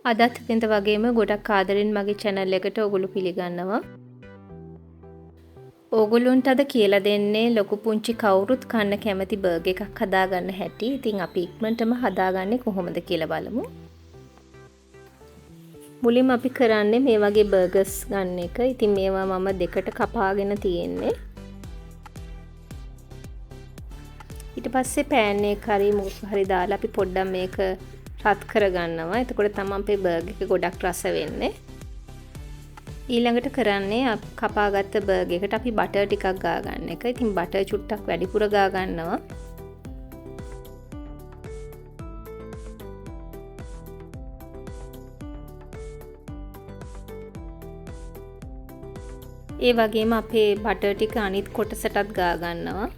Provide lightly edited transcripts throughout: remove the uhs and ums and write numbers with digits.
අදත් වෙනද වගේම ගොඩක් ආදරෙන් මගේ channel එකට ඔයගොල්ලෝ පිළිගන්නවා. ඕගොල්ලොන්ට අද කියලා දෙන්නේ ලොකු පුංචි කවුරුත් කන්න කැමති බර්ගර් එකක් හදාගන්න හැටි. ඉතින් අපි ඉක්මනටම හදාගන්නේ කොහොමද කියලා බලමු. මුලින්ම අපි කරන්නේ මේ වගේ බර්ගර්ස් ගන්න එක. ඉතින් මේවා මම දෙකට කපාගෙන තියෙන්නේ. ඊට පස්සේ pan එක හරි මොකක් හරි දාලා අපි පොඩ්ඩක් මේක රත් කරගන්නවා. එතකොට තමයි අපේ බර්ගර් එක ගොඩක් රස වෙන්නේ. ඊළඟට කරන්නේ කපාගත්ත බර්ගර් එකට අපි බටර් ටිකක් ගා ගන්න එක. ඉතින් බටර් චුට්ටක් වැඩිපුර ගා ගන්නවා. ඒ වගේම අපේ බටර් ටික අනිත් කොටසටත් ගා ගන්නවා.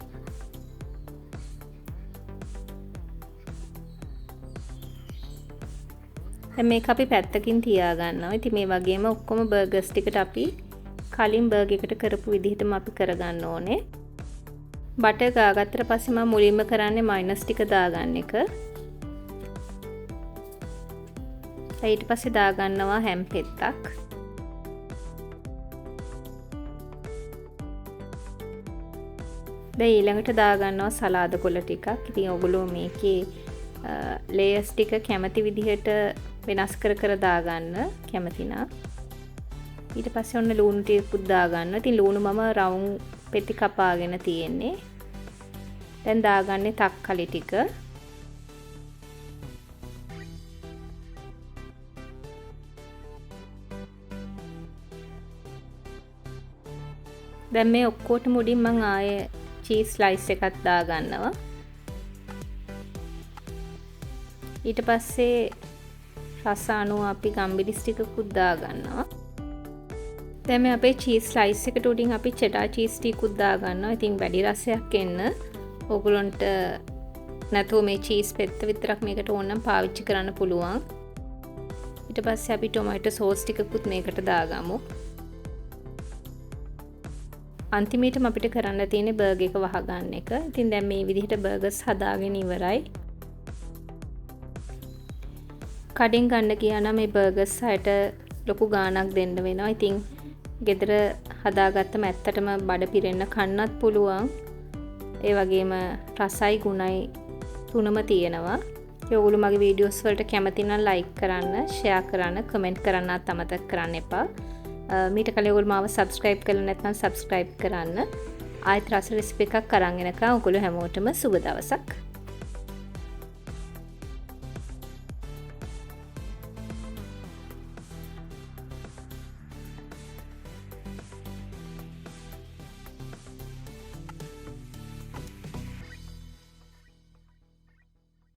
මේක අපි පැත්තකින් තියා ගන්නවා. ඉතින් මේ වගේම ඔක්කොම බර්ගර්ස් ටිකට අපි කලින් බර්ගර් එකට කරපු විදිහටම අපි කරගන්න ඕනේ. බටර් ගාගත්තට පස්සේ මම මුලින්ම කරන්නේ මයිනස් ටික දාගන්න එක. ඊට පස්සේ දාගන්නවා හැම් පෙත්තක්. දැන් ඊළඟට දාගන්නවා සලාද කොළ ටිකක්. ඉතින් ඔයගොල්ලෝ මේකේ ලේයර්ස් ටික කැමති විදිහට වෙනස් කර දාගන්න කැමති නම්. ඊට පස්සේ ඔන්න ලුණු ටිකකුත් දාගන්න. ඉතින් ලුණු මම රවුම් පෙති කපාගෙන තියෙන්නේ. දැන් දාගන්නේ තක්කලි ටික. දැන් මේ ඔක්කොටම උඩින් මම ආයේ චීස් ස්ලයිස් එකක් දාගන්නවා. ඊට පස්සේ රස අනුව අපි ගම්බිරිස් ටිකකුත් දාගන්නවා. දැන් මේ අපේ චීස් ස්ලයිස් එකට උඩින් අපි චෙඩර් චීස් ටිකකුත් දාගන්නවා. ඉතින් වැඩි රසයක් එන්න ඕගොල්ලන්ට නැතුව මේ චීස් පෙත්ත විතරක් මේකට ඕන නම් පාවිච්චි කරන්න පුළුවන්. ඊට පස්සේ අපි ටොමැටෝ සෝස් ටිකකුත් මේකට දාගමු. අන්තිමේටම අපිට කරන්න තියෙන්නේ බර්ගර් එක වහගන්න එක. ඉතින් දැන් මේ විදිහට බර්ගර්ස් හදාගෙන ඉවරයි. කඩෙන් ගන්න ගියා නම් මේ බර්ගර්ස් හයට ලොකු ගාණක් දෙන්න වෙනවා. ඉතින් ගෙදර හදාගත්තම ඇත්තටම බඩ පිරෙන්න කන්නත් පුළුවන්. ඒ වගේම රසයි ගුණයි තුනම තියෙනවා. ඔයගොල්ලෝ මගේ වීඩියෝස් වලට කැමති නම් ලයික් කරන්න, ෂෙයා කරන්න, කමෙන්ට් කරන්නත් අමතක කරන්න එපා. මීට කලින් ඔයගොල්ලෝ මාව සබ්ස්ක්‍රයිබ් කරලා නැත්නම් සබ්ස්ක්‍රයිබ් කරන්න. ආයෙත් රස රෙසිපි එකක් අරන් එනකම් ඔයගොල්ලෝ හැමෝටම සුබ දවසක්.